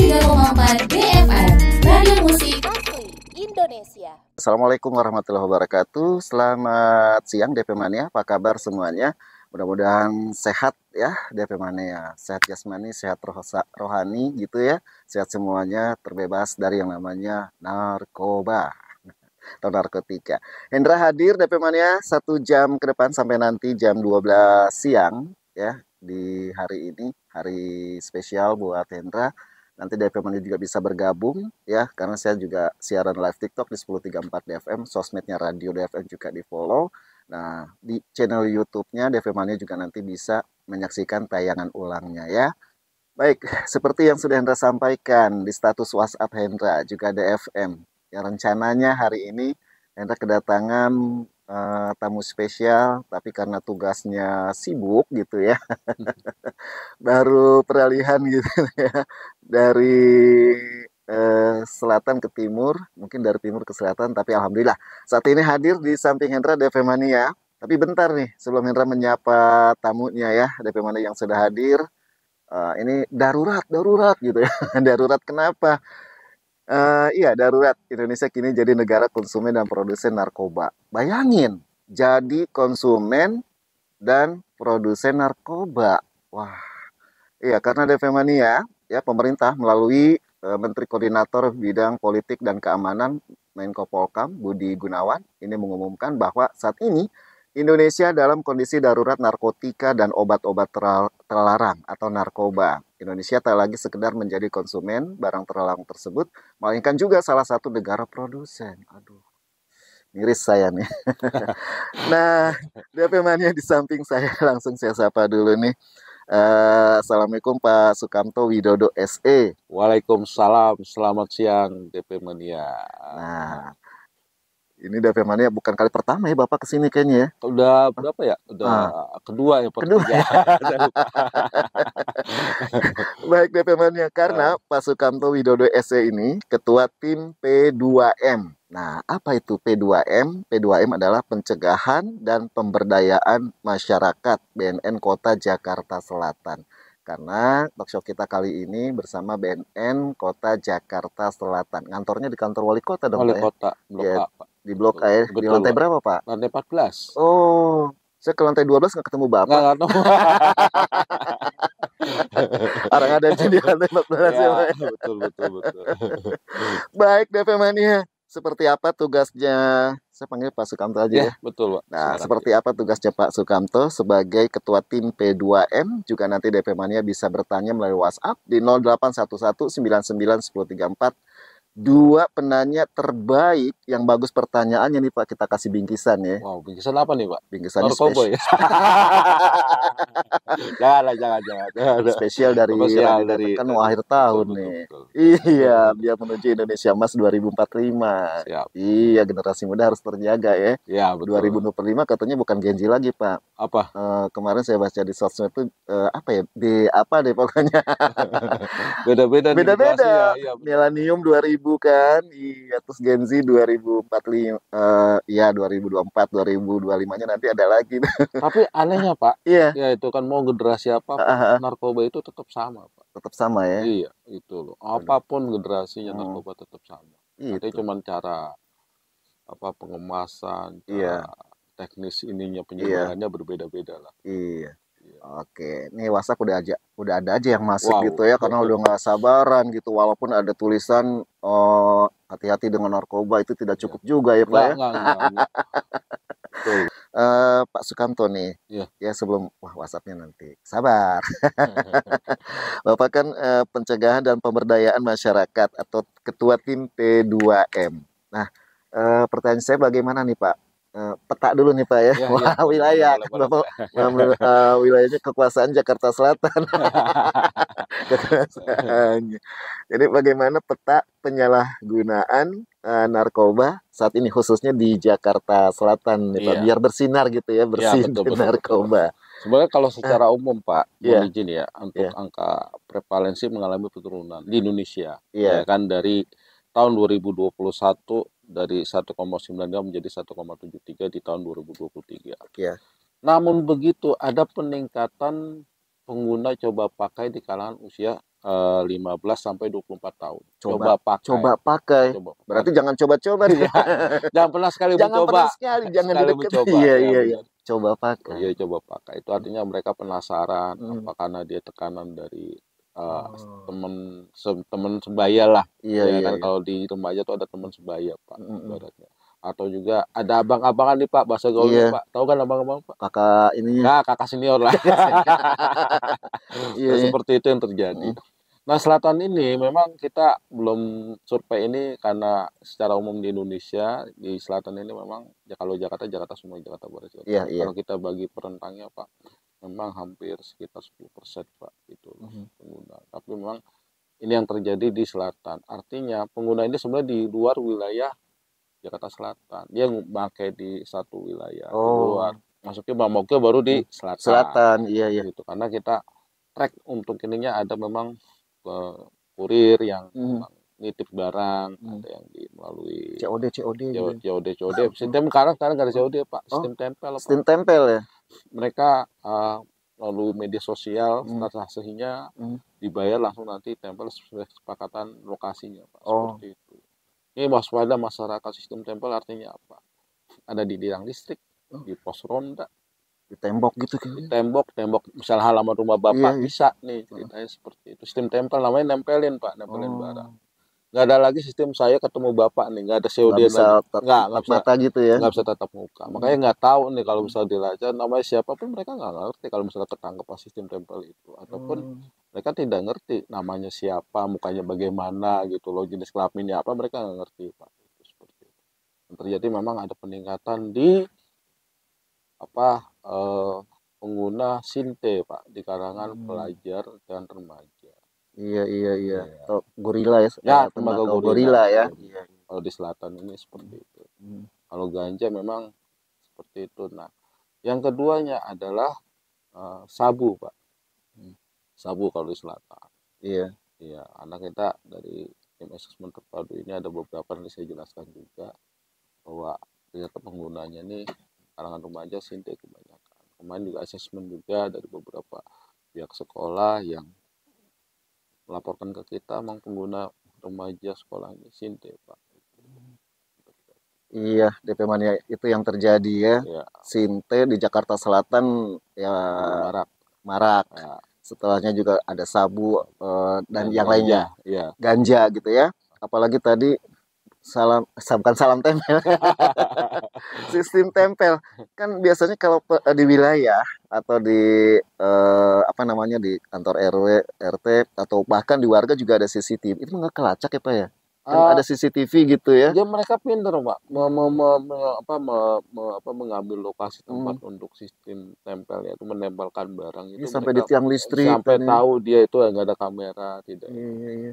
103,4 BFM, Radio Musik Indonesia. Assalamualaikum warahmatullahi wabarakatuh. Selamat siang DP Mania, apa kabar semuanya? Mudah-mudahan sehat ya DP Mania. Sehat jasmani, sehat rohani gitu ya. Sehat semuanya, terbebas dari yang namanya narkoba atau narkotika. Hendra hadir DP Mania 1 jam ke depan sampai nanti jam 12 siang ya. Di hari ini, hari spesial buat Hendra. Nanti DP Mania juga bisa bergabung ya, karena saya juga siaran live TikTok di 1034 DFM, sosmednya Radio DFM juga di follow. Nah, di channel YouTube-nya DP Mania juga nanti bisa menyaksikan tayangan ulangnya ya. Baik, seperti yang sudah Hendra sampaikan di status WhatsApp Hendra, juga DFM. Yang rencananya hari ini Hendra kedatangan tamu spesial, tapi karena tugasnya sibuk gitu ya, baru peralihan gitu ya, dari selatan ke timur, mungkin dari timur ke selatan, tapi alhamdulillah saat ini hadir di samping Hendra DP Mania. Tapi bentar nih, sebelum Hendra menyapa tamunya ya, DP Mania yang sudah hadir, ini darurat gitu ya. Darurat kenapa? Iya, darurat. Indonesia kini jadi negara konsumen dan produsen narkoba. Bayangin, jadi konsumen dan produsen narkoba. Wah, iya, karena DP Mania, ya pemerintah melalui Menteri Koordinator Bidang Politik dan Keamanan Menko Polkam Budi Gunawan ini mengumumkan bahwa saat ini Indonesia dalam kondisi darurat narkotika dan obat-obat terlarang atau narkoba. Indonesia tak lagi sekedar menjadi konsumen barang terlarang tersebut, melainkan juga salah satu negara produsen. Aduh, miris saya nih. Nah, DP Mania di samping saya, langsung saya sapa dulu nih. Assalamualaikum Pak Sukamto Widodo SE. Waalaikumsalam, selamat siang DP Mania. Nah, ini DP Mania bukan kali pertama ya Bapak kesini kayaknya ya. Udah berapa ya? Udah kedua ya, kedua. Ya. Baik DP Mania, karena Pak Sukamto Widodo SE ini ketua tim P2M. Nah, apa itu P2M? P2M adalah pencegahan dan pemberdayaan masyarakat BNN Kota Jakarta Selatan. Karena talkshow kita kali ini bersama BNN Kota Jakarta Selatan. Ngantornya di kantor wali kota dong, Wali Pak? Kota, Blok Ya, A, Pak. di Blok A ya. Di lantai berapa, Pak? Lantai 14. Oh, saya ke lantai 12 nggak ketemu Bapak. Nggak tahu. Orang ada di lantai 14 ya, Pak. Betul. Baik, DP Mania. Seperti apa tugasnya? Saya panggil Pak Sukamto aja ya. Betul, Pak. Nah, seperti apa tugasnya Pak Sukamto sebagai ketua tim P2M? Juga nanti DP Mania bisa bertanya melalui WhatsApp di 0811991034. 2 penanya terbaik yang bagus pertanyaannya nih Pak, kita kasih bingkisan ya. Wow, bingkisan apa nih Pak? Bingkisannya narkoba ya? Jangan. Spesial dari kan mau akhir tahun nih. Betul. Iya, biar menuju Indonesia Emas 2045. Siap. Iya, generasi muda harus terjaga ya. Iya, betul. 2025 katanya bukan Genji lagi, Pak. Apa? Kemarin saya baca di sosmed itu apa ya? Apa deh pokoknya. Beda-beda. Ya, Millennium 2000 kan. Iya, terus Gen Z 2045. Ya 2024, 2025-nya nanti ada lagi. Tapi anehnya Pak, Iya. ya itu kan mau generasi apa, narkoba itu tetap sama Pak. Tetap sama ya? Iya, itu loh. Apapun generasinya narkoba tetap sama. Itu cuma cara pengemasan, teknis ininya penyebarannya berbeda-beda lah. Iya. Oke, nih WhatsApp udah ada aja yang masuk gitu ya, karena udah nggak sabaran gitu, walaupun ada tulisan hati-hati dengan narkoba itu tidak cukup juga ya Pak. Enggak. Pak Sukamto nih, ya sebelum WhatsAppnya nanti, sabar. Bapak kan pencegahan dan pemberdayaan masyarakat atau ketua tim P2M. Nah, pertanyaan saya bagaimana nih Pak? Peta dulu nih Pak ya. Wilayah Bapak wilayahnya kekuasaan Jakarta Selatan. Jadi bagaimana peta penyalahgunaan narkoba saat ini khususnya di Jakarta Selatan nih Pak, biar bersinar gitu ya, bersih dari narkoba. Sebenarnya kalau secara umum Pak, mohon izin ya, untuk angka prevalensi mengalami penurunan di Indonesia, ya kan dari tahun 2021 dari 1,92 menjadi 1,73 di tahun 2023. Namun begitu ada peningkatan pengguna coba pakai di kalangan usia 15 sampai 24 tahun. Coba pakai. Coba pakai. Berarti jangan coba-coba. Jangan pernah sekali jangan mencoba. Pernah sekali, jangan sekali dideketin. mencoba. Iya. Coba pakai. Iya, coba pakai. Itu artinya mereka penasaran apa karena dia tekanan dari teman sebaya lah. Iya, kan. Kalau di remaja tuh ada teman sebaya, Pak, ibaratnya. Atau juga ada abang-abangan nih, Pak, bahasa gaulnya, Pak. Tahu kan abang-abang, Pak? Kakak ini. Nah, kakak senior lah. Seperti itu yang terjadi. Nah, selatan ini memang kita belum survei ini karena secara umum di Indonesia, di selatan ini memang kalau Jakarta semua, Jakarta Barat. Kalau kita bagi perentangnya, Pak, memang hampir sekitar 10%, Pak, itu pengguna. Tapi memang ini yang terjadi di selatan. Artinya pengguna ini sebenarnya di luar wilayah Jakarta Selatan. Dia pakai di satu wilayah di luar. Masuknya Bamoknya baru di selatan. Selatan, iya. Gitu. Karena kita track untuk ininya ada memang kurir yang nitip barang, ada yang melalui COD. Sistem sekarang nggak ada COD, Pak. Sistem tempel. Sistem tempel ya. Mereka melalui media sosial, transaksinya dibayar langsung nanti tempel sesuai kesepakatan lokasinya, Pak. Seperti itu. Ini waspada masyarakat. Sistem tempel artinya apa? Ada di tiang listrik, di pos ronda, di tembok gitu kan. Di tembok misalnya halaman rumah Bapak bisa nih ceritanya seperti itu. Sistem tempel namanya nempelin, Pak, barang. Nggak ada lagi sistem saya ketemu Bapak nih, nggak ada COD lagi. Nggak bisa mata gitu ya. Nggak bisa tatap muka. Makanya nggak tahu nih kalau misalnya dilacak namanya siapapun mereka nggak ngerti kalau misalnya ketangkep sistem tempel itu. Ataupun mereka tidak ngerti namanya siapa, mukanya bagaimana gitu loh, jenis kelaminnya apa mereka nggak ngerti, Pak. Itu seperti itu. Yang terjadi memang ada peningkatan di pengguna sinte, Pak, di kalangan pelajar dan remaja. Iya. Atau gorila ya. Ya, tembakau gorila ya. Iya. Kalau di selatan ini seperti itu. Kalau ganja memang seperti itu. Nah, yang keduanya adalah sabu, Pak. Sabu kalau di selatan. Iya. Anak kita dari tim asesmen terpadu ini ada beberapa yang saya jelaskan juga bahwa ternyata penggunanya nih kalangan remaja sinte kebanyakan. Kemarin juga asesmen juga dari beberapa pihak sekolah yang melaporkan ke kita memang pengguna remaja sekolah ini sinte, Pak. Iya, DP Mania itu yang terjadi ya. Sinte di Jakarta Selatan ya marak. Setelahnya juga ada sabu dan yang lainnya. Ganja gitu ya. Apalagi tadi bukan salam tempel. Sistem tempel. Kan biasanya kalau di wilayah atau di di kantor RW, RT atau bahkan di warga juga ada CCTV. Itu nggak kelacak ya, Pak ya? Kan ada CCTV gitu ya. Ya mereka pintar, Pak. Mengambil lokasi tempat untuk sistem tempel, yaitu menempelkan barang itu sampai di tiang listrik. Sampai tahu dia itu nggak ada kamera, tidak.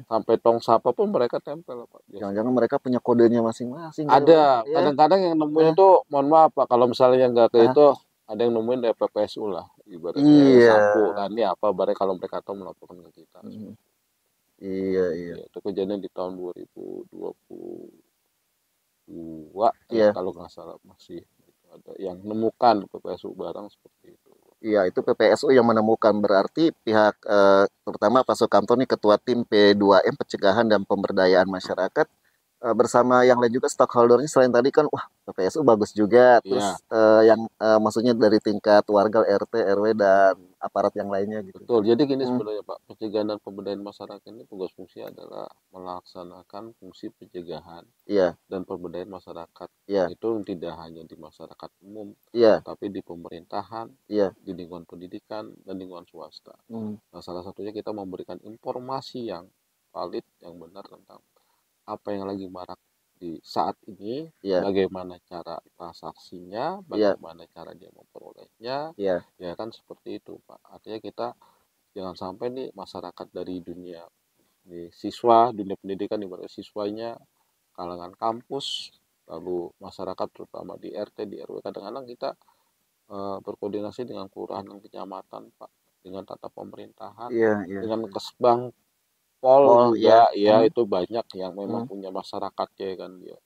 Sampai tong sampah pun mereka tempel, Pak. Jangan-jangan mereka punya kodenya masing-masing. Ada. Kadang-kadang yang nemuin itu, mohon maaf, Pak, kalau misalnya nggak ke itu, ada yang nemuin dari PPSU lah, ibaratnya sapu kan, ini apa, barang kalau mereka tahu melaporkan ke kita. Iya. Itu kejadian di tahun 2022 kalau nggak salah masih ada yang menemukan PPSU barang seperti itu. Iya, itu PPSU yang menemukan, berarti pihak terutama Pak Sukamto nih ketua tim P2M Pencegahan dan Pemberdayaan Masyarakat bersama yang lain juga stakeholdernya selain tadi kan PPSU bagus juga, terus yang maksudnya dari tingkat warga RT, RW dan aparat yang lainnya gitu. Betul. Jadi gini sebenarnya, Pak, pencegahan dan pemberdayaan masyarakat ini tugas fungsi adalah melaksanakan fungsi pencegahan dan pemberdayaan masyarakat. Itu tidak hanya di masyarakat umum, tapi di pemerintahan, di lingkungan pendidikan dan lingkungan swasta. Nah, salah satunya kita memberikan informasi yang valid, yang benar tentang apa yang lagi marak di saat ini, bagaimana cara transaksinya, bagaimana cara dia memperolehnya, ya kan seperti itu, Pak. Artinya kita jangan sampai nih masyarakat dari dunia siswa, dunia pendidikan, ibarat siswanya, kalangan kampus, lalu masyarakat terutama di RT, di RW, kadang-kadang kita berkoordinasi dengan kelurahan dan kecamatan, Pak, dengan tata pemerintahan, dengan kesbang Pol juga, itu banyak yang memang punya masyarakatnya kan dia.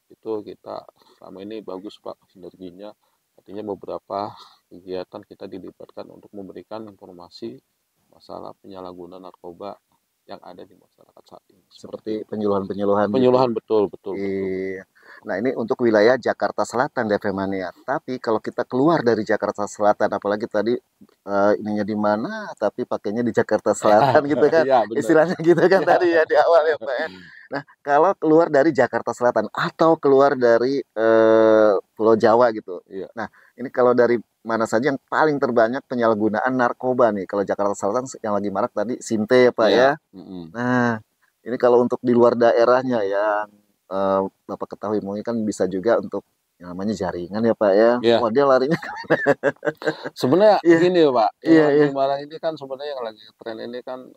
Itu kita selama ini bagus, Pak, sinerginya. Artinya beberapa kegiatan kita dilibatkan untuk memberikan informasi masalah penyalahgunaan narkoba yang ada di masyarakat saat ini. Seperti penyuluhan-penyuluhan. Penyuluhan betul. Iya. Nah, ini untuk wilayah Jakarta Selatan DP Mania. Tapi kalau kita keluar dari Jakarta Selatan, apalagi tadi ininya di mana, tapi pakainya di Jakarta Selatan gitu kan. Iya, benar. Istilahnya gitu kan tadi ya di awal ya Pak ya. Nah, kalau keluar dari Jakarta Selatan atau keluar dari Pulau Jawa gitu. Iya. Nah, ini kalau dari mana saja yang paling terbanyak penyalahgunaan narkoba nih? Kalau Jakarta Selatan yang lagi marak tadi Sinte ya Pak ya. Nah, ini kalau untuk di luar daerahnya yang Bapak ketahui mungkin kan bisa juga untuk yang namanya jaringan ya Pak ya. Iya. Wah, dia larinya Sebenarnya Iya. gini Pak, Iya, yang iya. di Malang ini kan sebenarnya yang lagi tren ini kan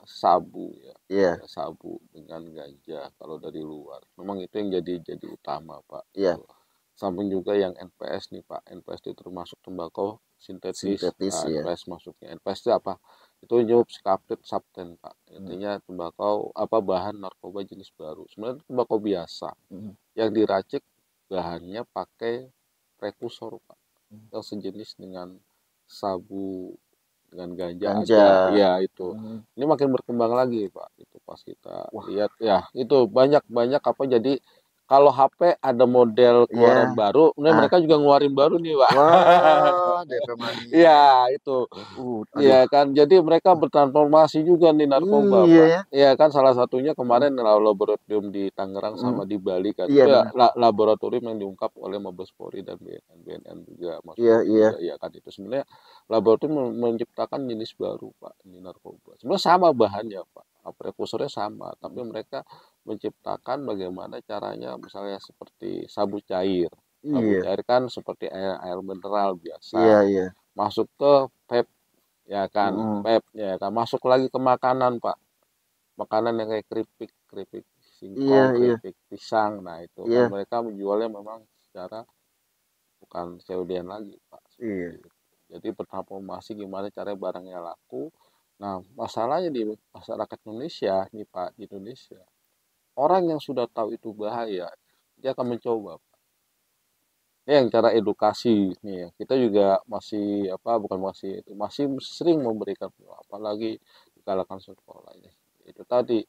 sabu ya. Iya, Sabu dengan ganja kalau dari luar. Memang itu yang jadi utama Pak. iya. Samping juga yang NPS nih Pak. NPS itu termasuk tembakau sintetis. Sintetis Nah, ya. NPS masuknya. NPS itu apa? Itu nyurup skapit subten Pak. Intinya tembakau bahan narkoba jenis baru. Sebenarnya itu tembakau biasa. Yang diracik bahannya pakai prekursor Pak. Yang sejenis dengan sabu dengan ganja aja. Ya itu. Ini makin berkembang lagi Pak. Itu pas kita lihat ya itu banyak apa jadi kalau HP ada model keluaran baru, mereka juga ngeluarin baru nih Pak. Wah, DP Mania. Iya itu. Iya kan, jadi mereka bertransformasi juga nih narkoba Iya Pak. ya. Iya kan salah satunya kemarin laboratorium di Tangerang sama di Bali kan. Iya, Itu ya, benar. laboratorium yang diungkap oleh Mabes Polri dan BNN juga masuk Iya, iya. juga. Iya kan itu sebenarnya laboratorium menciptakan jenis baru Pak, ini narkoba. Sebenarnya sama bahannya Pak. Prekursornya sama, tapi mereka menciptakan bagaimana caranya misalnya seperti sabu cair. Sabu Iya. cair kan seperti air mineral biasa. Iya, iya. Masuk ke vape ya kan, vape ya kan masuk lagi ke makanan Pak. Makanan yang kayak keripik singkong, keripik pisang. Nah, itu kan mereka menjualnya memang secara bukan COD lagi Pak. Iya. Jadi bertransformasi gimana caranya barangnya laku. Nah, masalahnya di masyarakat Indonesia nih Pak, di Indonesia orang yang sudah tahu itu bahaya, dia akan mencoba. Ini yang cara edukasi nih ya. Kita juga masih masih sering memberikan apalagi di kalangan sekolah ini. Itu tadi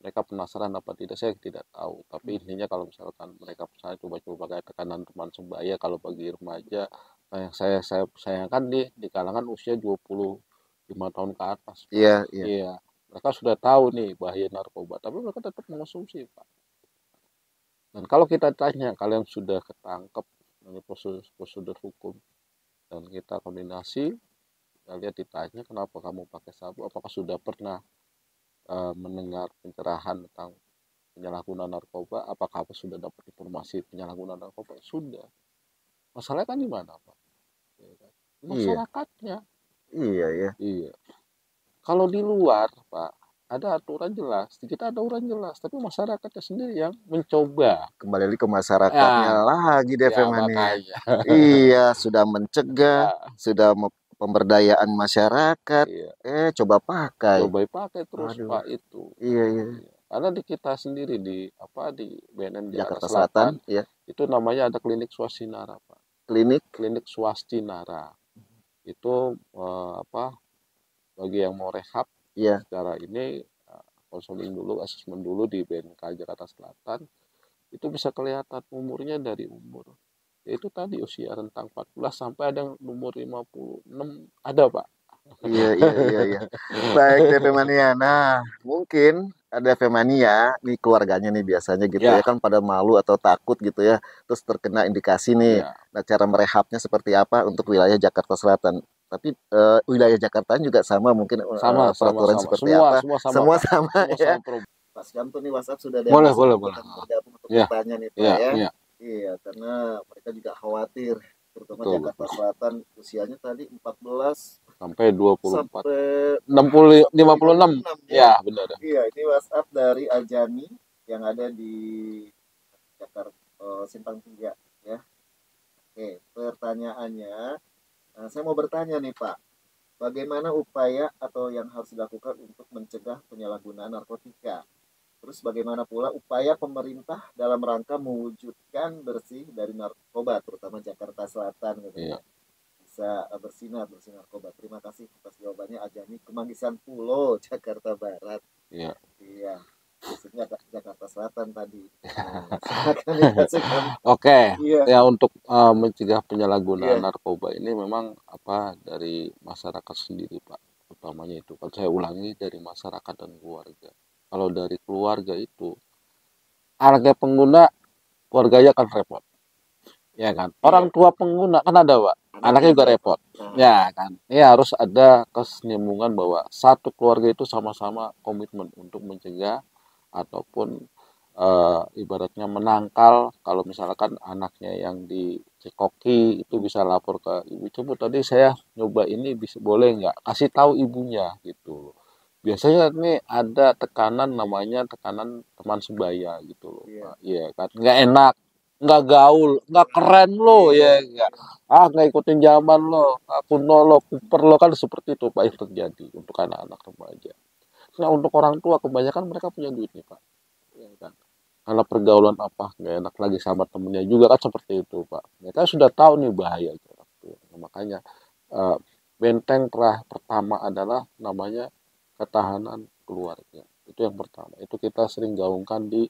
mereka penasaran apa tidak saya tidak tahu. Tapi intinya kalau misalkan mereka misalnya coba-coba kayak tekanan teman sebaya kalau bagi remaja, yang saya sayangkan di kalangan usia 25 tahun ke atas. Iya. Iya. Mereka sudah tahu nih bahaya narkoba, tapi mereka tetap mengonsumsi Pak. Dan kalau kita tanya kalian sudah ketangkep dari prosedur hukum dan kita kombinasi, kita lihat ditanya kenapa kamu pakai sabu, apakah sudah pernah mendengar pencerahan tentang penyalahgunaan narkoba, apakah sudah dapat informasi penyalahgunaan narkoba? Sudah. Masalahnya kan di mana Pak? Masyarakatnya. Iya ya. Iya. Kalau di luar Pak ada aturan jelas, kita ada aturan jelas, tapi masyarakatnya sendiri yang mencoba. Kembali lagi ke masyarakatnya lagi DP Mania. Makanya. Iya, sudah mencegah, sudah pemberdayaan masyarakat. Coba pakai. Coba pakai terus Pak itu. Iya. Karena di kita sendiri di BNN Jakarta Selatan, ya. Itu namanya ada klinik swastinara Pak. Klinik swastinara. Itu bagi yang mau rehab secara ini konseling dulu, asesmen dulu di BNK Jakarta Selatan, itu bisa kelihatan umurnya dari umur itu tadi usia rentang 14 sampai ada yang umur 56 ada Pak. Iya. Baik DP Mania. Nah, mungkin ada DP Mania nih keluarganya nih biasanya gitu ya kan pada malu atau takut gitu ya, terus terkena indikasi nih. Nah, cara merehabnya seperti apa untuk wilayah Jakarta Selatan? Tapi wilayah Jakarta juga sama mungkin peraturan seperti apa? Semua sama ya. Pas Gam tuh nih WhatsApp sudah ada boleh. bergabung untuk bertanya nih Pak ya. Iya, karena mereka juga khawatir terutama Jakarta Selatan usianya tadi 14 sampai 24 sampai 56 ya benar. Iya, ini WhatsApp dari Ajani yang ada di Jakarta Simpang 3 ya. Oke, pertanyaannya saya mau bertanya nih Pak, bagaimana upaya atau yang harus dilakukan untuk mencegah penyalahgunaan narkotika? Terus bagaimana pula upaya pemerintah dalam rangka mewujudkan bersih dari narkoba, terutama Jakarta Selatan gitu ya. bisa bersinar bersih narkoba. Terima kasih atas jawabannya Ajani Kemanggisan Pulo, Jakarta Barat. Iya. Iya. Khususnya Jakarta Selatan tadi. Silakan dikasih kami. Oke, Iya. ya untuk mencegah penyalahgunaan Iya. narkoba ini memang apa dari masyarakat sendiri Pak, utamanya itu. Kalau saya ulangi dari masyarakat dan keluarga. Kalau dari keluarga itu, anaknya pengguna, keluarganya akan repot, ya kan. Orang tua pengguna kan ada Pak, anaknya juga repot, ya kan. Ini harus ada kesinambungan bahwa satu keluarga itu sama-sama komitmen untuk mencegah ataupun ibaratnya menangkal kalau misalkan anaknya yang dicekoki itu bisa lapor ke ibu, coba tadi saya nyoba ini bisa boleh nggak, kasih tahu ibunya gitu. Biasanya nih ada tekanan namanya tekanan teman sebaya gitu loh Pak. Iya kan nggak enak, nggak gaul, nggak keren lo ya nggak ikutin zaman lo, kuno lo, kuper lo, kan seperti itu Pak yang terjadi untuk anak-anak remaja. Nah untuk orang tua kebanyakan mereka punya duit nih Pak, ya kan. Karena pergaulan apa nggak enak lagi sama temennya juga kan seperti itu Pak. Mereka sudah tahu nih bahaya gitu. Nah, makanya eh, benteng pertama adalah namanya ketahanan keluarga. Itu yang pertama. Itu kita sering gaungkan di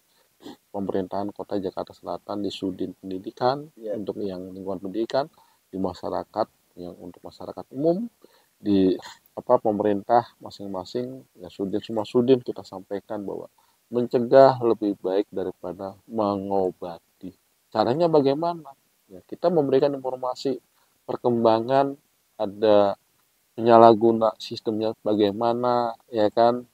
pemerintahan Kota Jakarta Selatan, di Sudin Pendidikan untuk yang lingkungan pendidikan, di masyarakat yang untuk masyarakat umum, di pemerintah masing-masing ya Sudin, semua Sudin kita sampaikan bahwa mencegah lebih baik daripada mengobati. Caranya bagaimana? Ya, kita memberikan informasi perkembangan, ada penyalahguna sistemnya bagaimana, ya kan,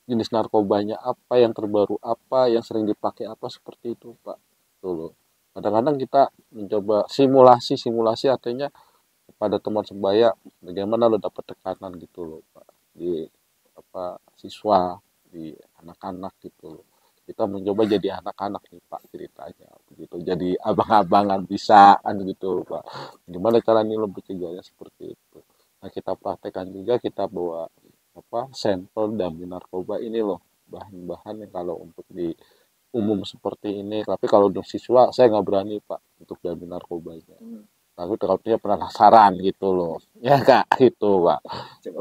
jenis narkobanya apa, yang terbaru apa, yang sering dipakai apa, seperti itu Pak. Tuh loh. Kadang-kadang kita mencoba simulasi artinya kepada teman sebaya bagaimana lo dapat tekanan gitu loh Pak di siswa, di anak-anak gitu loh. Kita mencoba jadi anak-anak nih Pak ceritanya begitu, jadi abang-abangan bisa kan gitu Pak. Gimana caranya lo mencegahnya seperti itu. Nah kita praktekkan juga, kita bawa sampel damai narkoba ini loh, bahan-bahan yang kalau untuk di umum seperti ini, tapi kalau untuk siswa saya nggak berani Pak untuk damai narkobanya. Tapi takutnya penasaran gitu loh, ya Kak gitu Pak.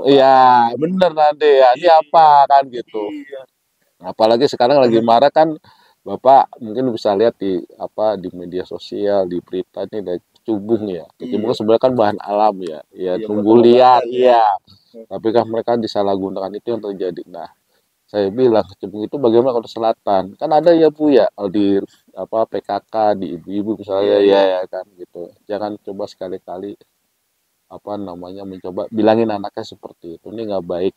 Iya bener nanti ya, ini apa kan gitu. Apalagi sekarang lagi marah kan, Bapak mungkin bisa lihat di di media sosial, di berita ini dari kecubung ya. Kecubung sebenarnya kan bahan alam ya, tunggu liar iya. Tapi kan mereka disalahgunakan, itu yang terjadi. Nah, saya bilang kecubung itu bagaimana kalau selatan? Kan ada ya Bu ya, kalau di PKK, di ibu-ibu misalnya ya kan gitu. Jangan coba sekali-kali mencoba bilangin anaknya seperti itu. Ini nggak baik.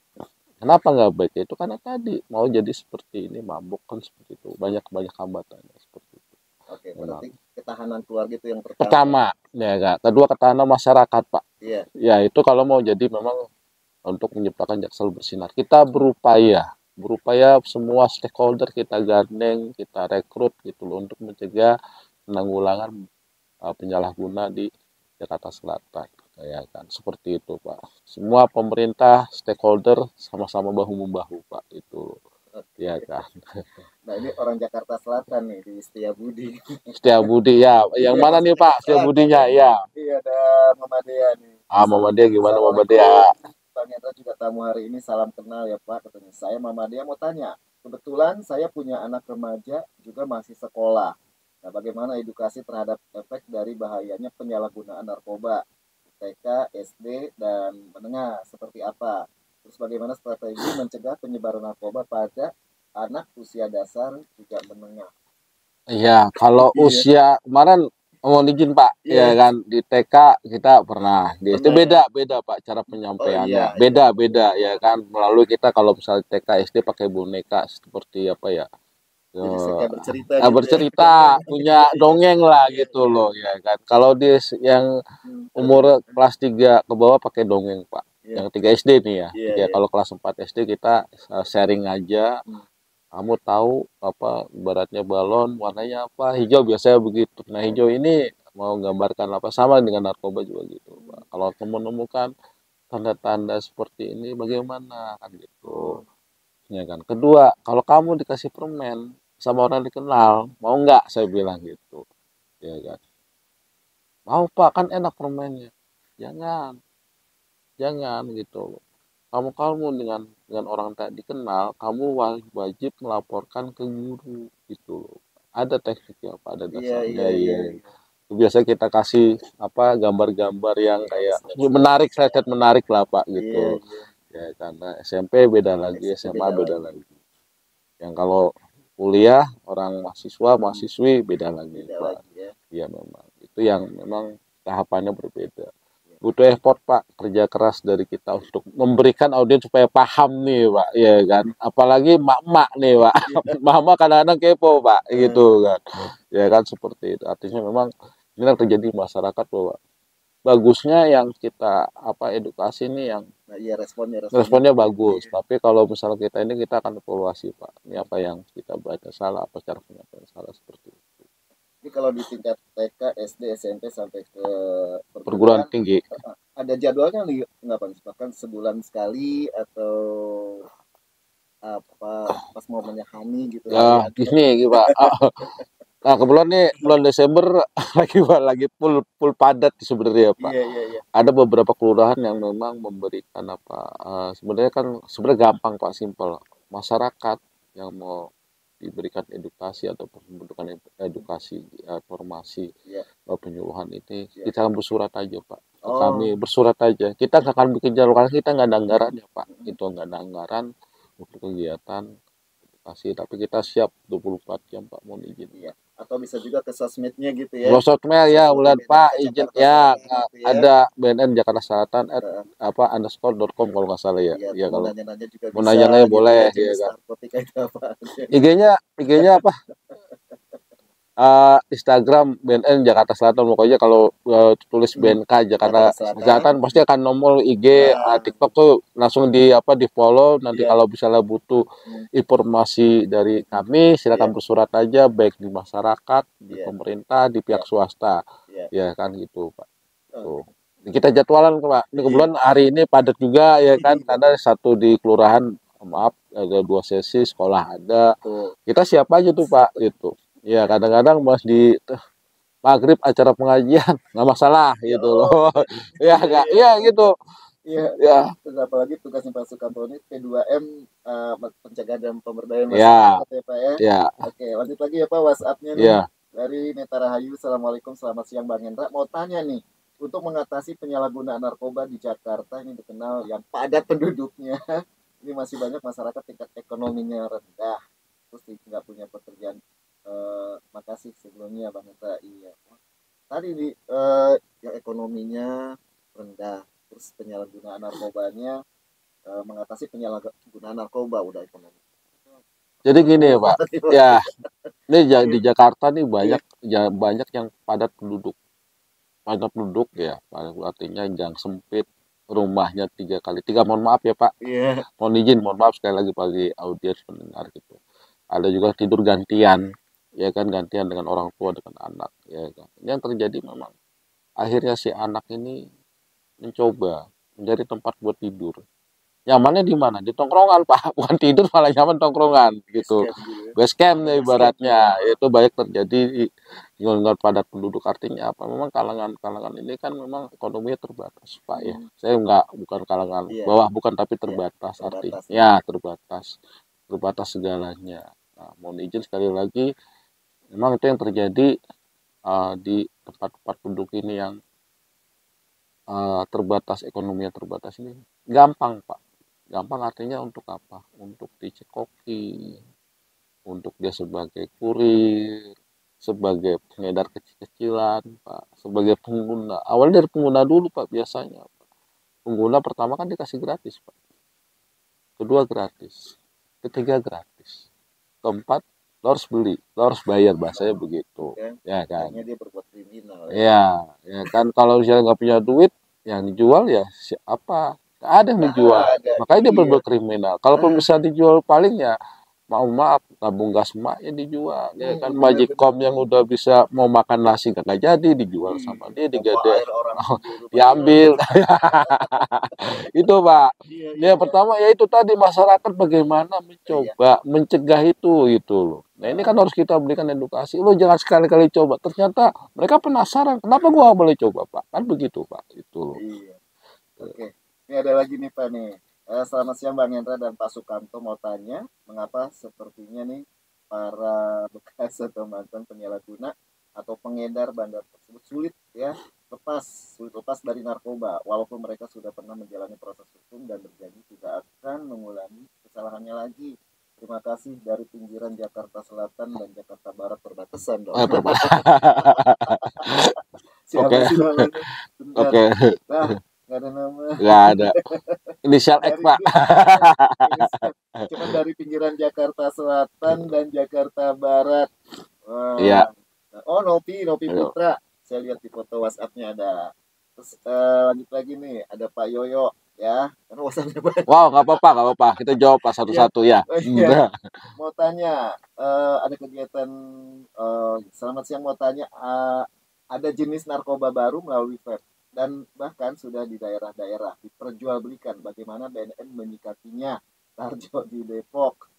Kenapa nggak baik? Itu karena tadi mau jadi seperti ini, mabuk kan seperti itu. Banyak hambatannya seperti itu. Oke, berarti ketahanan keluarga itu yang pertama. Ya Kak. Kedua ketahanan masyarakat Pak. Iya. Ya itu kalau mau jadi memang untuk menciptakan Jaksel bersinar. Kita berupaya semua stakeholder kita gandeng, kita rekrut gitu loh untuk mencegah penanggulangan penyalahguna di Jakarta Selatan. Ya kan seperti itu Pak. Semua pemerintah stakeholder sama-sama bahu membahu Pak itu. Ya kan. Nah ini orang Jakarta Selatan nih di Setiabudi. Setiabudi ya. Yang mana nih Pak Setiabudinya ya? Iya ada Mama Dea nih. Mama Dea gimana Mama Dea? Ternyata juga tamu hari ini, salam kenal ya Pak katanya. Saya Mama Dea mau tanya. Kebetulan saya punya anak remaja juga masih sekolah. Nah, bagaimana edukasi terhadap efek dari bahayanya penyalahgunaan narkoba? TK, SD, dan menengah seperti apa? Terus bagaimana strategi mencegah penyebaran narkoba pada anak usia dasar juga menengah? Iya, kalau usia kemarin mohon izin Pak, ya kan di TK kita pernah, di SD beda Pak cara penyampaiannya, beda ya kan, melalui kita kalau misalnya TK SD pakai boneka seperti apa ya, bercerita punya dongeng lah gitu loh ya kan. Kalau di yang umur kelas 3 ke bawah pakai dongeng Pak, yang 3 SD nih ya, kalau kelas 4 SD kita sharing aja. Kamu tahu ibaratnya balon warnanya apa, hijau biasanya begitu. Nah hijau ini mau gambarkan apa, sama dengan narkoba juga gitu Pak. Kalau kamu menemukan tanda-tanda seperti ini bagaimana kan gitu ya kan. Kedua, kalau kamu dikasih permen sama orang dikenal, mau nggak, saya bilang gitu ya kan. Mau Pak, kan enak permennya jangan gitu loh. Kamu dengan orang tak dikenal, kamu wajib melaporkan ke guru gitu loh. Ada tekniknya Pak, ada dasarnya. Iya. Biasa kita kasih apa gambar-gambar yang kayak menarik, slide menarik lah Pak gitu. Ya karena SMP beda lagi, SMA beda lagi. Yang kalau kuliah orang mahasiswi beda lagi Pak. Iya memang. Itu yang memang tahapannya berbeda. Butuh effort Pak, kerja keras dari kita untuk memberikan audiens supaya paham nih Pak, ya kan. Apalagi mak-mak nih Pak, mak-mak kadang-kadang kepo Pak, gitu kan. Ya kan seperti itu. Artinya memang ini yang terjadi di masyarakat bahwa bagusnya yang kita edukasi nih yang responnya bagus. Tapi kalau misalnya kita akan evaluasi Pak, ini apa yang kita baca salah, apa cara penyampaian salah seperti itu. Ini kalau di tingkat TK, SD, SMP sampai ke perguruan tinggi ada jadwalnya nggak Pak? Bahkan sebulan sekali atau apa pas momennya Hani gitu ya gini Pak. Nah kebetulan nih bulan Desember lagi full padat sebenarnya Pak. Ada beberapa kelurahan yang memang memberikan sebenarnya gampang Pak, simpel. Masyarakat yang mau diberikan edukasi atau pembentukan edukasi formasi penyuluhan ini kita akan bersurat aja Pak. Kami bersurat aja, kita nggak akan bikin jalur karena kita nggak ada anggaran ya Pak. Itu nggak ada anggaran untuk kegiatan edukasi, tapi kita siap 24 jam Pak, mau izin atau bisa juga ke sosmednya gitu ya. Sosmed ya, bulan Pak izin ya, ada BNN Jakarta Selatan _.com kalau nggak salah ya. Ya kalau nanya-nanya juga mau nanya-nanya boleh ya kan. IG-nya apa? Instagram BNN Jakarta Selatan, pokoknya kalau tulis BNK Jakarta Selatan pasti akan nomor IG. TikTok tuh langsung di follow. Nanti kalau misalnya butuh informasi dari kami silakan bersurat aja, baik di masyarakat, di pemerintah, di pihak swasta, ya kan gitu Pak. Tuh. Kita jadwalan Pak. Ini kebetulan hari ini padat juga ya kan, karena satu di kelurahan, maaf ada 2 sesi, sekolah ada. Kita siap aja tuh Pak gitu. Ya kadang-kadang pas di maghrib acara pengajian nggak masalah gitu loh. Ya nggak, ya gitu. Ya. Terus apalagi tugasnya Pak Sukamto ini P2M, pencegahan dan pemberdayaan masyarakat ya Pak ya. Ya. Oke, lanjut lagi ya Pak, WhatsApp-nya nih dari Neta Rahayu. Assalamualaikum, selamat siang Bang Hendra. Mau tanya nih, untuk mengatasi penyalahgunaan narkoba di Jakarta ini dikenal yang padat penduduknya, ini masih banyak masyarakat tingkat ekonominya rendah, terus nggak punya pekerjaan. Makasih sebelumnya Bang Hendra. Iya. Tadi yang ekonominya rendah, terus penyalahgunaan narkobanya, mengatasi penyalahgunaan narkoba udah ekonomi. Jadi gini ya Pak, ya ini di Jakarta nih banyak yang padat penduduk ya, artinya gang sempit, rumahnya 3 kali 3, mohon maaf ya Pak, mohon maaf sekali lagi bagi audiens pendengar gitu. Ada juga tidur gantian, ya kan, gantian dengan orang tua dengan anak, ya kan. Yang terjadi memang akhirnya si anak ini mencoba mencari tempat buat tidur. Nyamannya di mana? Di tongkrongan Pak, bukan tidur malah nyaman tongkrongan gitu. Base camp nih ibaratnya. Itu banyak terjadi di lingkungan padat penduduk. Artinya apa? Memang kalangan ini kan memang ekonominya terbatas Pak ya. Saya bukan kalangan bawah, bukan, tapi terbatas artinya. Ya terbatas segalanya. Nah, mohon izin sekali lagi, memang itu yang terjadi di tempat-tempat penduduk ini yang terbatas, ekonominya terbatas ini. Gampang Pak. Gampang artinya untuk apa? Untuk dicekoki, untuk dia sebagai kurir, sebagai pengedar kecil-kecilan Pak, sebagai pengguna. Awalnya dari pengguna dulu Pak biasanya. Pengguna pertama kan dikasih gratis Pak. Kedua gratis. Ketiga gratis. Keempat, lo harus beli, lo harus bayar, bahasanya begitu. Ya kan? Dia berbuat kriminal. Ya kan, kalau misalnya nggak punya duit, yang dijual ya siapa? Ada yang dijual, makanya dia berbuat kriminal. Kalau bisa dijual paling ya maaf tabung gas mak ya dijual, ya kan. Magicom yang udah bisa mau makan nasi nggak jadi dijual sama dia, digede, diambil. Itu Pak. Ya pertama ya itu tadi, masyarakat bagaimana mencoba mencegah itu loh. Nah ini kan harus kita berikan edukasi. Lo jangan sekali-kali coba. Ternyata mereka penasaran. Kenapa gua nggak boleh coba Pak? Kan begitu Pak. Itu loh. Iya. Oke. Ini ada lagi nih Pak nih. Selamat siang Bang Hendra dan Pak Sukamto, mau tanya mengapa sepertinya nih para bekas atau mantan penyalahguna atau pengedar bandar tersebut sulit lepas dari narkoba walaupun mereka sudah pernah menjalani proses hukum dan berjanji tidak akan mengulangi kesalahannya lagi. Terima kasih dari pinggiran Jakarta Selatan dan Jakarta Barat perbatasan dong. Siapa Oke. sih namanya? Bentar. Oke. Nah, nggak ada nama. Nggak ada. Inisial X Pak. Cuma dari pinggiran Jakarta Selatan dan Jakarta Barat. Wah. Iya. Oh, Nopi Ayo. Putra. Saya lihat di foto WhatsApp-nya ada. Terus lanjut lagi nih, ada Pak Yoyo ya. Karena WhatsApp-nya banyak. Wow, nggak apa-apa. Kita jawab Pak satu-satu ya. Iya. Mau tanya, ada kegiatan selamat siang, mau tanya ada jenis narkoba baru melalui vape dan bahkan sudah di daerah-daerah diperjualbelikan. Bagaimana BNN menyikapinya? Tarjo di Depok.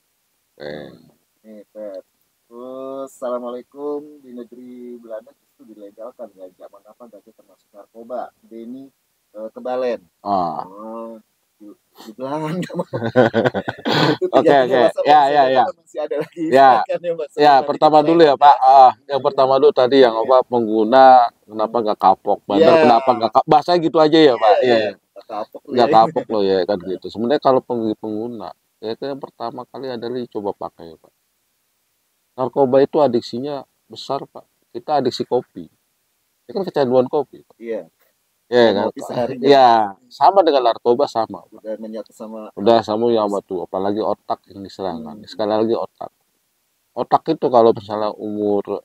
Nih, vape. Terus, Assalamualaikum, di negeri Belanda itu dilegalkan ganja. Mengapa ganja termasuk narkoba? Denny Kebalen. Oh, di Belanda. Oke. Ya. Masih ada lagi. Ya, pertama dulu ya Pak. Yang pertama dulu tadi yang apa pengguna kenapa nggak kapok, bandar kenapa nggak kapok, bahasa gitu aja ya Pak. Iya. Nggak kapok loh ya kan gitu. Sebenarnya kalau pengguna ya itu yang pertama kali adalah coba pakai ya Pak. Narkoba itu adiksinya besar Pak. Kita adiksi kopi. Itu kan kecanduan kopi Pak. Iya. Ya kan. Ya, sama dengan narkoba sama. Udah menyatu sama. Udah sama ya tuh, apalagi otak yang diserang. Sekali lagi otak. Otak itu kalau misalnya umur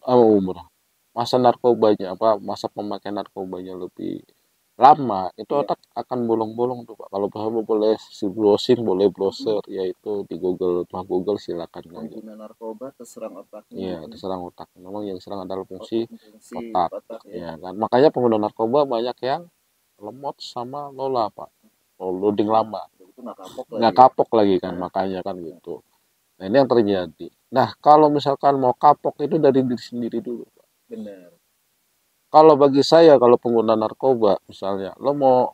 masa narkobanya masa pemakaian narkobanya lebih lama, itu otak akan bolong-bolong tuh Pak. Kalau misalnya boleh browsing, boleh browser, yaitu di Google silakan. Pengguna narkoba terserang otaknya. Iya, terserang otak. Memang yang diserang adalah fungsi otak. Ya kan. Makanya pengguna narkoba banyak yang lemot sama lola Pak. Loading lama. Nggak kapok lagi kan, makanya kan gitu. Nah ini yang terjadi. Nah kalau misalkan mau kapok itu dari diri sendiri dulu Pak. Benar. Kalau bagi saya, kalau pengguna narkoba, misalnya, lo mau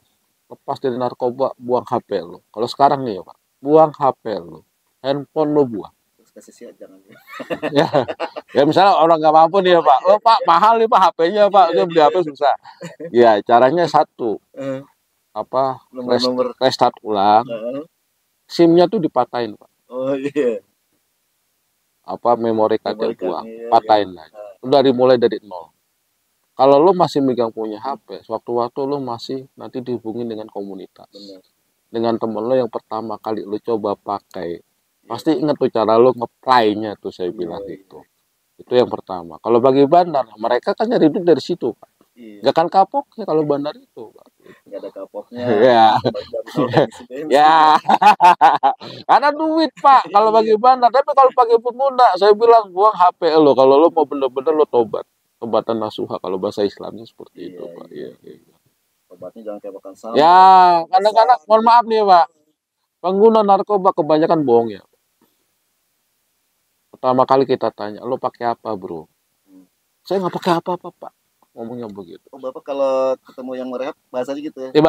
lepas dari narkoba, buang HP lo. Kalau sekarang nih ya Pak, buang HP lo. Handphone lo buang. Terus kasih siap jangan. ya misalnya orang nggak mampu nih ya Pak. Oh Pak, mahal nih Pak HP-nya Pak. Dia beli HP susah. Ya caranya satu. Restart ulang. SIM-nya tuh dipatahin Pak. Oh iya. Memori card-nya buang. Patahin lagi. Udah dimulai dari nol. Kalau lo masih megang punya HP, sewaktu-waktu lo masih nanti dihubungin dengan komunitas. Benar. Dengan temen lo yang pertama kali lo coba pakai. Pasti ingat tuh cara lo nge-play-nya tuh saya bilang itu. Itu yang pertama. Kalau bagi bandar, mereka kan nyari duit dari situ, Pak. Gak akan kapok ya kalau bandar itu, Pak. Gak ada kapoknya. Ya. Ya. Karena duit, Pak. Kalau bagi bandar. Tapi kalau bagi pengguna, saya bilang buang HP lo. Kalau lo mau bener-bener lo tobat. Tobatan nasuha kalau bahasa Islamnya seperti itu Pak. Iya. Tobatnya jangan kayak makan sampah. Ya, kadang-kadang mohon maaf nih Pak. Pengguna narkoba kebanyakan bohong ya. Pertama kali kita tanya, lo pakai apa bro? Saya nggak pakai apa-apa Pak. Ngomongnya begitu. Oh Bapak kalau ketemu yang merehab bahasanya gitu ya?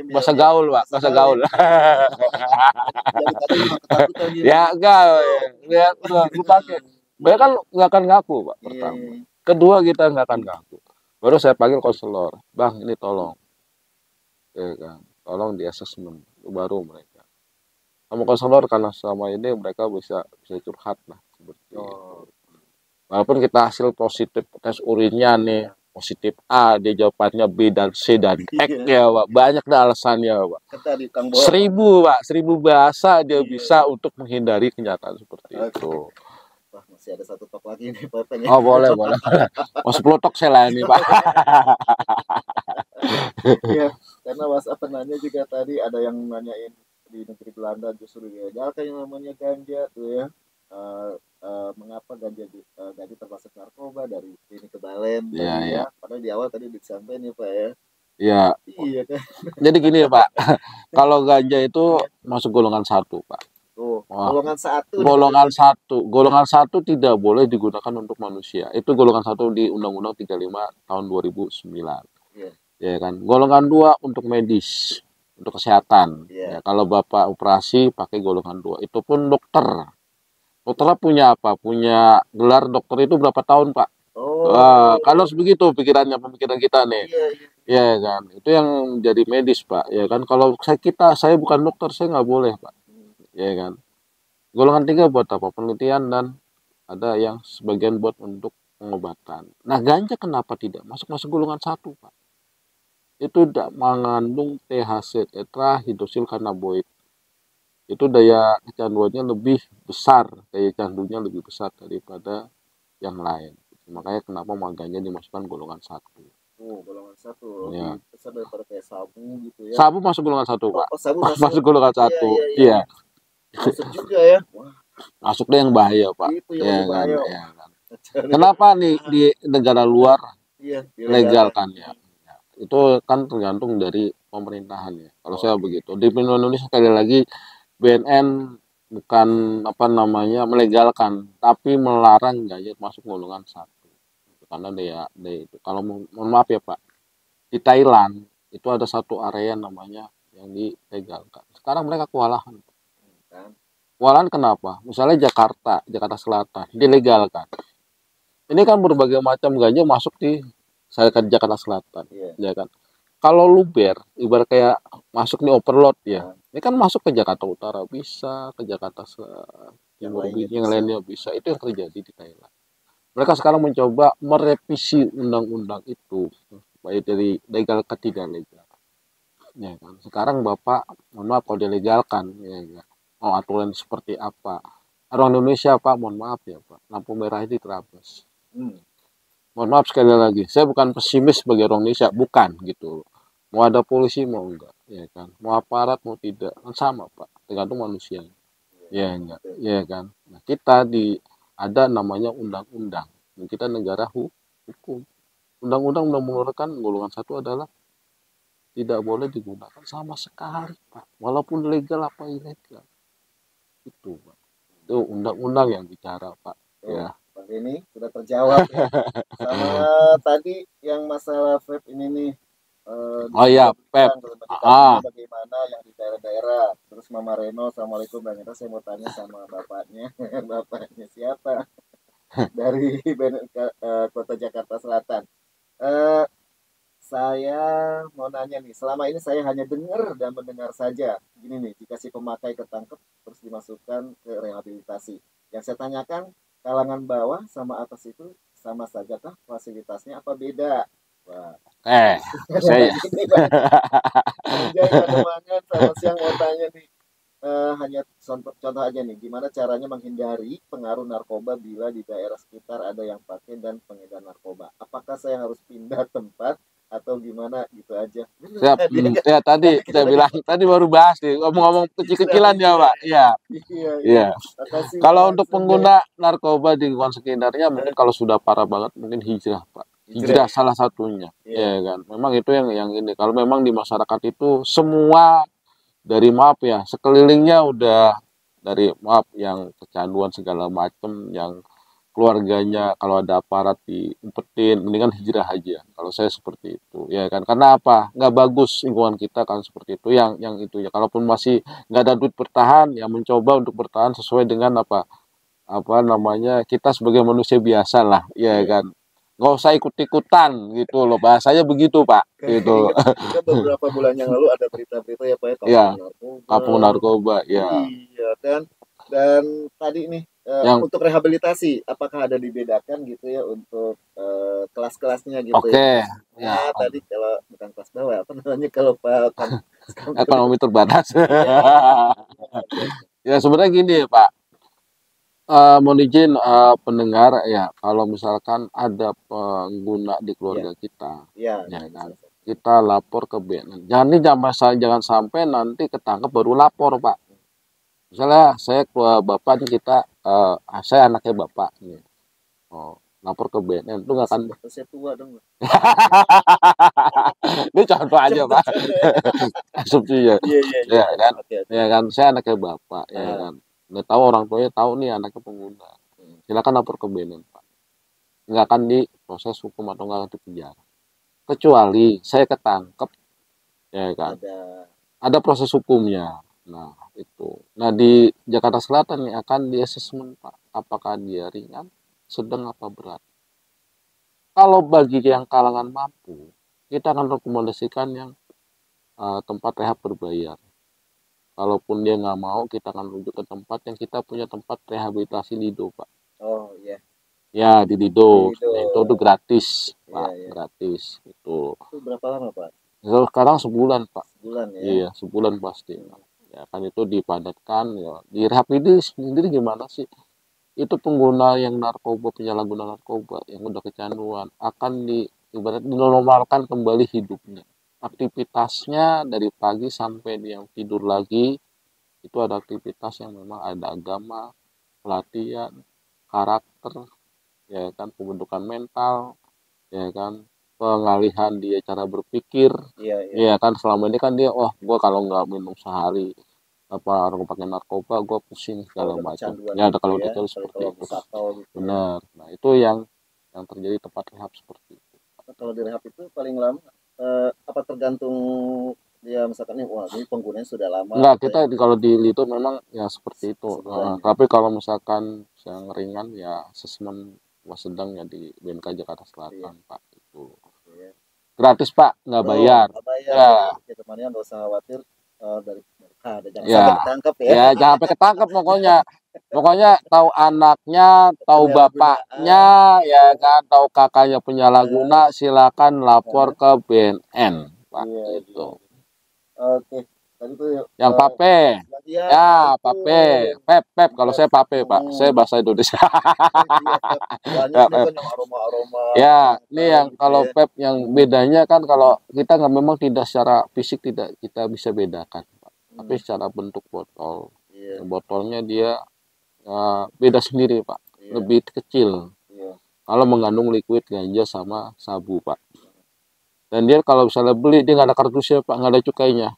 Bahasa gaul Pak, bahasa gaul. Ya enggak, ya lu pakai. Mereka kan nggak akan ngaku Pak pertama. Kedua kita nggak akan ngaku. Baru saya panggil konselor, Bang ini tolong, ya kan, tolong di asesmen. Baru mereka. Sama konselor karena selama ini mereka bisa curhat lah seperti itu. Walaupun kita hasil positif tes urinnya nih positif A, dia jawabannya B dan C dan X ya Pak. Banyak dah alasannya Pak. 1000 bahasa dia bisa untuk menghindari kenyataan seperti itu. Masih ada satu tok lagi nih Pak. Oh boleh. Mau 10 tok saya layani Pak. Ya, karena WhatsApp penanya juga tadi ada yang nanyain di negeri Belanda justru dilegalkan yang namanya ganja tuh ya. Mengapa ganja termasuk narkoba dari sini ke Balen ya. Padahal di awal tadi disampaikan ya Pak ya. Iya kan. Jadi gini ya Pak. Kalau ganja itu masuk golongan 1 Pak. Golongan satu. Golongan satu tidak boleh digunakan untuk manusia. Itu golongan satu di Undang-Undang 35 tahun 2009. Ya kan. Golongan 2 untuk medis, untuk kesehatan. Ya, kalau Bapak operasi pakai golongan 2. Itu pun dokter. Dokternya punya apa? Punya gelar dokter itu berapa tahun, Pak? Kalau begitu pemikiran kita nih. Ya kan. Itu yang jadi medis, Pak. Ya kan. Kalau saya bukan dokter, saya nggak boleh, Pak. Ya kan. Golongan 3 buat apa? Penelitian dan ada yang sebagian buat untuk pengobatan. Nah, ganja kenapa tidak masuk golongan 1, Pak? Itu tidak mengandung THC, tetrahidrosilkanabinoid. Itu daya kecanduannya lebih besar, daya candunya lebih besar daripada yang lain. Makanya kenapa ganja dimasukkan golongan 1. Golongan 1. Lebih besar daripada kayak sabu gitu ya. Sabu masuk golongan 1, Pak. Sabu masuk golongan 1. Iya. Masuk juga ya. Masuk deh yang bahaya, Pak. Itu yang bahaya. Kan. Kenapa nih di negara luar legalkan ya? Itu kan tergantung dari pemerintahan ya. Kalau saya begitu. Di Indonesia sekali lagi BNN bukan melegalkan, tapi melarang ganja masuk golongan 1. Karena dia itu. Kalau mohon maaf ya Pak, di Thailand itu ada satu area namanya yang dilegalkan. Sekarang mereka kewalahan. Kewalahan kenapa? Misalnya Jakarta Selatan dilegalkan. Ini kan berbagai macam ganja masuk di Jakarta Selatan, ya kan. Kalau luber, ibarat kayak masuk di overload ya. Ini kan masuk ke Jakarta Utara bisa, ke Jakarta Timur yang lainnya bisa. Itu yang terjadi di Thailand. Mereka sekarang mencoba merevisi undang-undang itu supaya dari legal ke tidak legal. Ya kan. Sekarang Bapak, mohon maaf kalau dilegalkan, ya kan. Mau aturan seperti apa? Orang Indonesia Pak, mohon maaf ya Pak, lampu merah itu terabas. Mohon maaf sekali lagi, saya bukan pesimis sebagai orang Indonesia, bukan gitu. Mau ada polisi mau enggak, ya kan. Mau aparat mau tidak, kan sama Pak, tergantung manusia. Ya enggak, ya kan. Nah, kita ada namanya undang-undang. Kita negara hukum. Undang-undang mengeluarkan golongan 1 adalah tidak boleh digunakan sama sekali Pak, walaupun legal apa ilegal. Itu Pak. Itu undang-undang yang bicara Pak. Ya. Pak ini sudah terjawab ya. Sama tadi yang masalah vape ini nih. Vape. Bagaimana yang di daerah-daerah. Terus Mama Reno, Assalamualaikum Bang Reno, saya mau tanya sama bapaknya. Bapaknya siapa? Dari Kota Jakarta Selatan. Saya mau nanya nih, selama ini saya hanya dengar dan mendengar saja. Gini nih, jika si pemakai ketangkep terus dimasukkan ke rehabilitasi. Yang saya tanyakan, kalangan bawah sama atas itu sama saja kah fasilitasnya apa beda? Wah. Saya. Sama siang mau tanya nih. Hanya contoh aja nih, gimana caranya menghindari pengaruh narkoba bila di daerah sekitar ada yang pakai dan pengedar narkoba. Apakah saya harus pindah tempat atau gimana gitu aja? Siap. Ya tadi saya bilang tadi baru bahas nih ngomong-ngomong kecil-kecilan ya Pak. Iya. Kalau untuk pengguna narkoba di lingkungan sekitarnya mungkin kalau sudah parah banget mungkin hijrah Pak. Hijrah salah satunya. Ya kan. Memang itu yang ini. Kalau memang di masyarakat itu semua dari maaf ya sekelilingnya udah dari maaf yang kecanduan segala macem, yang keluarganya kalau ada aparat diumpetin, mendingan hijrah aja. Kalau saya seperti itu, ya kan. Karena apa? Nggak bagus lingkungan kita kan seperti itu. Yang itu ya. Kalaupun masih nggak ada duit bertahan, ya mencoba untuk bertahan sesuai dengan apa namanya kita sebagai manusia biasa lah, ya kan. Nggak usah ikut-ikutan gitu loh, bahasanya begitu Pak. Gitu. Kita beberapa bulan yang lalu ada berita-berita ya Pak ya, kapung narkoba. Ya. Iya dan tadi nih untuk rehabilitasi apakah ada dibedakan gitu ya untuk kelas-kelasnya gitu ya? Nah, tadi kalau bukan kelas bawah apa namanya kalau Pak ekonomi terbatas. Ya sebenarnya gini Pak. Mohon izin pendengar ya, kalau misalkan ada pengguna di keluarga kita, ya kan, kita lapor ke BNN. Jangan sampai nanti ketangkep baru lapor Pak. Misalnya saya keluarga bapak nih saya anaknya bapak nih, lapor ke BNN itu nggak akan. Saya tua dong. Ini contoh aja Pak. Asumsinya. Ya kan, ya kan, saya anaknya bapak, ya kan. Udah tahu orang tuanya tahu nih anaknya pengguna. Silakan lapor ke BNN, Pak. Nggak akan diproses hukum atau nggak akan dipenjara. Kecuali saya ketangkep, ya kan. Ada proses hukumnya. Nah, itu. Nah, di Jakarta Selatan nih akan di asesmen, Pak. Apakah dia ringan, sedang apa berat. Kalau bagi yang kalangan mampu, kita akan rekomendasikan yang tempat rehab berbayar. Kalaupun dia nggak mau, kita akan rujuk ke tempat yang kita punya tempat rehabilitasi Lido, Pak. Oh iya. Ya, di Lido. Nah, itu tuh gratis, Pak. Iya. Gratis. Itu berapa lama, Pak? Sekarang sebulan, Pak. Sebulan ya? Iya, sebulan pasti. Ya, kan itu dipadatkan. Ya. Di rehab ini sendiri gimana sih? Itu pengguna yang narkoba, penyalahguna narkoba, yang udah kecanduan, akan ibarat dinormalkan kembali hidupnya. Aktivitasnya dari pagi sampai dia tidur lagi, itu ada aktivitas yang memang ada agama, pelatihan, karakter, ya kan, pembentukan mental, ya kan, pengalihan dia cara berpikir, ya kan, selama ini kan dia, gue kalau nggak minum sehari apa orang pakai narkoba, gue pusing segala macam. Ya ada kalau detail seperti itu. Benar. Nah itu yang terjadi tempat rehab seperti itu. Kalau di rehab itu paling lama apa tergantung dia misalkan nih, wah ini penggunanya sudah lama. Enggak, kita kalau di itu memang ya seperti itu. Tapi kalau misalkan yang ringan ya asesmen sedang ya di BMK Jakarta Selatan, Pak, itu. Gratis, Pak, nggak bayar. Ya. Temannya nggak usah khawatir dari jangan sampai ketangkep ya. Ya, jangan sampai ketangkep pokoknya. Pokoknya tahu anaknya, tahu bapaknya, ya kan, tahu kakaknya penyalahguna, silakan lapor ke BNN, Pak. Itu. Oke. Tadi tuh yang pape. Ya, pape. Pep. Kalau saya pape, Pak. Saya bahasa Indonesia. Ya, ini yang kalau pep yang bedanya kan kalau kita nggak memang tidak secara fisik tidak kita bisa bedakan, Pak. Tapi secara bentuk botol. Botolnya dia beda sendiri, Pak. Lebih kecil. Kalau mengandung liquid ganja sama sabu, Pak. Dan dia kalau misalnya beli dia nggak ada kardusnya, Pak, nggak ada cukainya.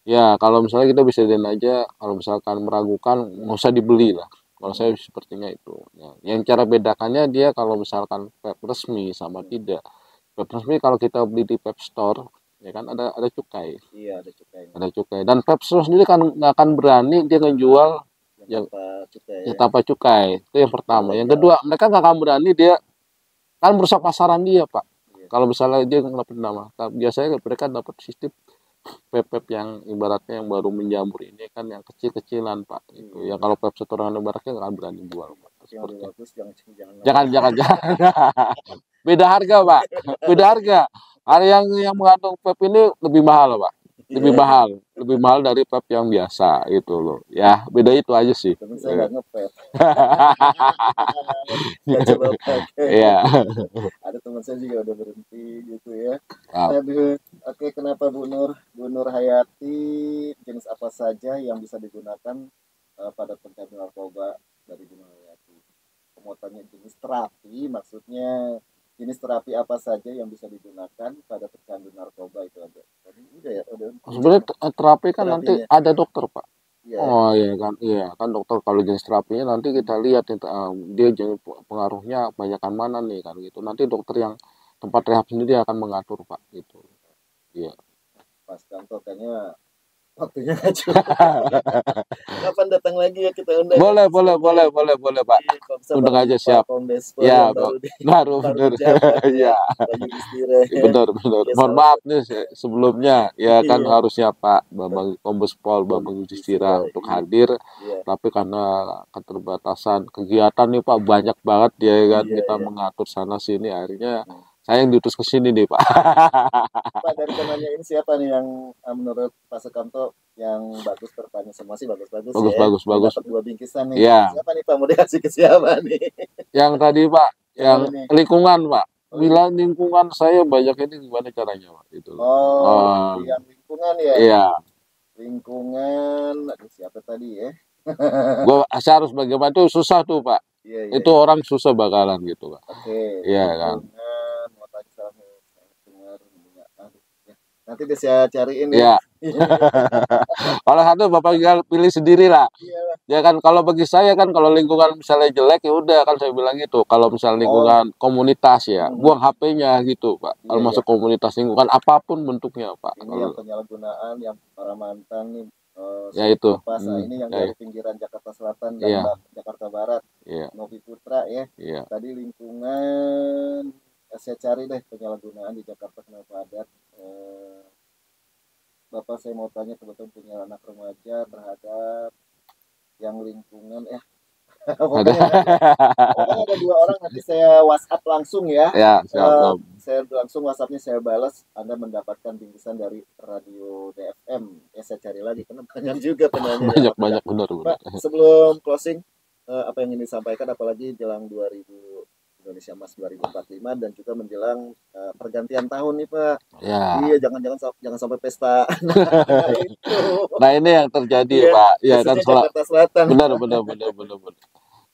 Ya kalau misalnya kita bisa lihat aja, kalau misalkan meragukan nggak usah dibeli lah. Kalau saya sepertinya itu. Ya. Yang cara bedakannya dia kalau misalkan vape resmi sama tidak. Vape resmi kalau kita beli di vape store, ya kan ada cukai. Iya ada cukai. Ada cukai. Dan vape store sendiri kan nggak akan berani dia ngejual yang tanpa cukai. Itu yang pertama. Yang kedua mereka nggak akan berani dia kan merusak pasaran dia, Pak. Kalau misalnya dia nggak dapat nama, biasanya mereka dapat sistem pep yang ibaratnya yang baru menjamur ini kan yang kecil-kecilan, Pak. Itu yang kalau pep setoran ibaratnya nggak akan berani jual, Pak. Jangan. Beda harga, Pak. Beda harga. Ada yang mengandung pep ini lebih mahal, Pak. Lebih mahal dari pep yang biasa itu loh. Ya, beda itu aja sih. Tapi saya nggak ngepep. Iya. Ada teman saya juga udah berhenti gitu ya. Oke, kenapa Bu Nur Hayati, jenis apa saja yang bisa digunakan pada pencandu narkoba dari Bu Nur Hayati? Pemotonnya jenis terapi, maksudnya jenis terapi apa saja yang bisa digunakan pada pecandu narkoba itu aja. Sebenarnya terapi kan nanti ada dokter, Pak. Oh iya kan dokter kalau jenis terapinya nanti kita lihat dia jadi pengaruhnya banyakan mana nih kan gitu. Nanti dokter yang tempat rehab sendiri akan mengatur, Pak, gitu. Iya. Mas Kanto kayaknya waktunya nggak cukup. Kapan datang lagi ya kita undang? Boleh Pak. Undang aja siap. Ya, baru. Ya. Benar. Mohon maaf nih sebelumnya ya kan harusnya Pak Bambang Kombes Pol Bambang Yudhistira untuk hadir, tapi karena keterbatasan kegiatan nih Pak banyak banget dia kan kita mengatur sana sini akhirnya saya yang diutus ke sini nih, Pak. Pak, dari temannya ini siapa nih yang menurut Pak Sukamto yang bagus bertanya semua sih bagus. Bagus. Dapat 2 bingkisan nih. Ya. Siapa nih Pak, mau dikasih ke siapa nih? Yang tadi Pak, yang lingkungan Pak. Bila lingkungan saya banyak ini gimana caranya Pak? Itu. Yang lingkungan ya. Iya. Lingkungan, siapa tadi ya? Saya harus bagaimana itu susah tuh Pak. Iya. Itu orang susah bakalan gitu Pak. Oke. Iya kan. Nanti bisa cariin ya. Kalau satu Bapak tinggal pilih sendiri lah. Ya kan, kalau bagi saya kan kalau lingkungan misalnya jelek ya udah kan saya bilang gitu. Kalau misalnya lingkungan komunitas ya, buang HP-nya gitu, Pak. Kalau masuk komunitas lingkungan apapun bentuknya, Pak. Ini yang penyalahgunaan yang para mantan nih ya itu. ini yang dari pinggiran Jakarta Selatan dan Jakarta Barat. Novi Putra ya. Tadi lingkungan saya cari deh penyalahgunaan di Jakarta kenapa ada. Bapak saya mau tanya kebetulan punya anak remaja terhadap yang lingkungan pokoknya ada 2 orang nanti saya WhatsApp langsung ya. Siap. Saya langsung WhatsAppnya saya balas, Anda mendapatkan bingkisan dari Radio DFM. Saya cari lagi karena banyak juga penanya. Banyak benar. Pak, sebelum closing apa yang ingin disampaikan apalagi jelang 2000 Indonesia Emas 2045 dan juga menjelang pergantian tahun nih Pak. Iya, jangan sampai pesta. Nah, ini yang terjadi Pak. Ya kan Jakarta Selatan. Benar.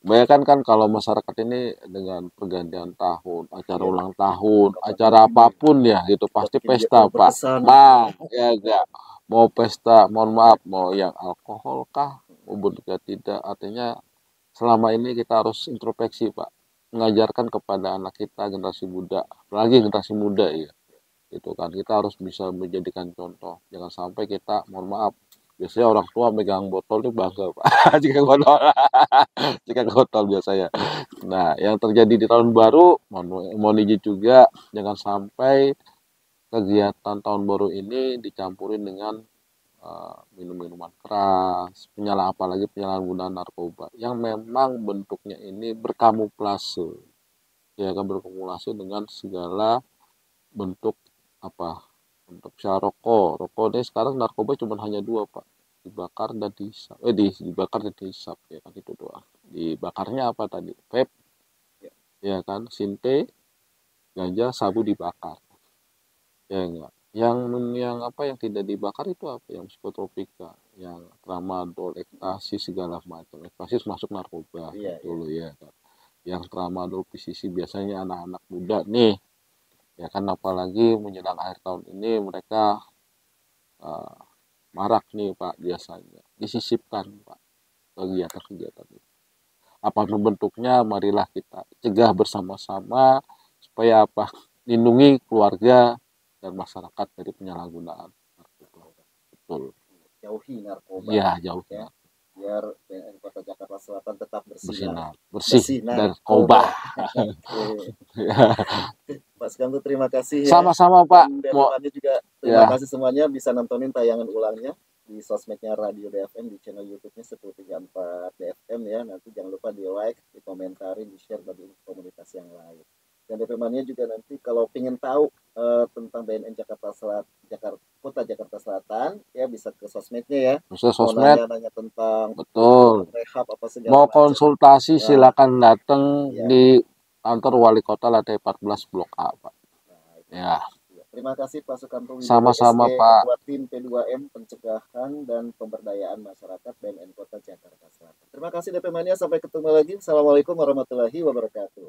Bayangkan kan kalau masyarakat ini dengan pergantian tahun, acara ulang tahun, acara apapun ya gitu pasti pesta Pak. Nah, ya enggak mau pesta, mohon maaf mau yang alkohol kah, mau bentuknya tidak, artinya selama ini kita harus introspeksi Pak. Mengajarkan kepada anak kita generasi muda, apalagi generasi muda ya, gitu kan kita harus bisa menjadikan contoh. Jangan sampai kita, mohon maaf, biasanya orang tua megang botol itu bangga Pak, jika botol biasanya. Nah, yang terjadi di tahun baru, mohon izin juga, jangan sampai kegiatan tahun baru ini dicampurin dengan minum-minuman keras, apalagi penyalahgunaan narkoba yang memang bentuknya ini berkamuflase, ya kan berkamuflase dengan segala bentuk untuk rokok ini sekarang narkoba cuma hanya 2 Pak, dibakar dan dihisap, dibakar dan dihisap ya kan itu doang. Dibakarnya apa tadi? Vape, ya kan, sinte, ganja, sabu dibakar, ya enggak. Yang tidak dibakar itu apa? Yang psikotropika, yang tramadol, ekstasi segala macam. Ekstasi masuk narkoba dulu ya kan. Yang tramadol, PCC biasanya anak-anak muda nih. Ya kan apalagi menjelang akhir tahun ini mereka marak nih Pak biasanya. Disisipkan Pak kegiatan-kegiatan itu. Apapun bentuknya marilah kita cegah bersama-sama supaya lindungi keluarga dan masyarakat dari penyalahgunaan narkoba. Betul. Jauhi narkoba. Iya, jauhi. Ya. Biar BNN Kota Jakarta Selatan tetap bersinar. Bersih narkoba. Pak Sukamto terima kasih ya. Sama-sama Pak. Juga terima kasih semuanya bisa nontonin tayangan ulangnya di sosmednya Radio DFM, di channel YouTube-nya 1034 DFM ya. Nanti jangan lupa di like, di komentari, di share bagi komunitas yang lain. Dan DFM-nya juga nanti kalau ingin tahu tentang BNN Kota Jakarta Selatan ya bisa ke sosmednya ya. Bisa sosmed. Mau nanya tentang rehab apa segala mau macam. Konsultasi silakan datang di kantor Wali Kota lantai 14 Blok A Pak. Ya. Terima kasih Pak Sukamto Widodo. Sama-sama Pak. Buat tim P2M pencegahan dan pemberdayaan masyarakat BNN Kota Jakarta Selatan. Terima kasih DP Mania, sampai ketemu lagi. Assalamualaikum warahmatullahi wabarakatuh.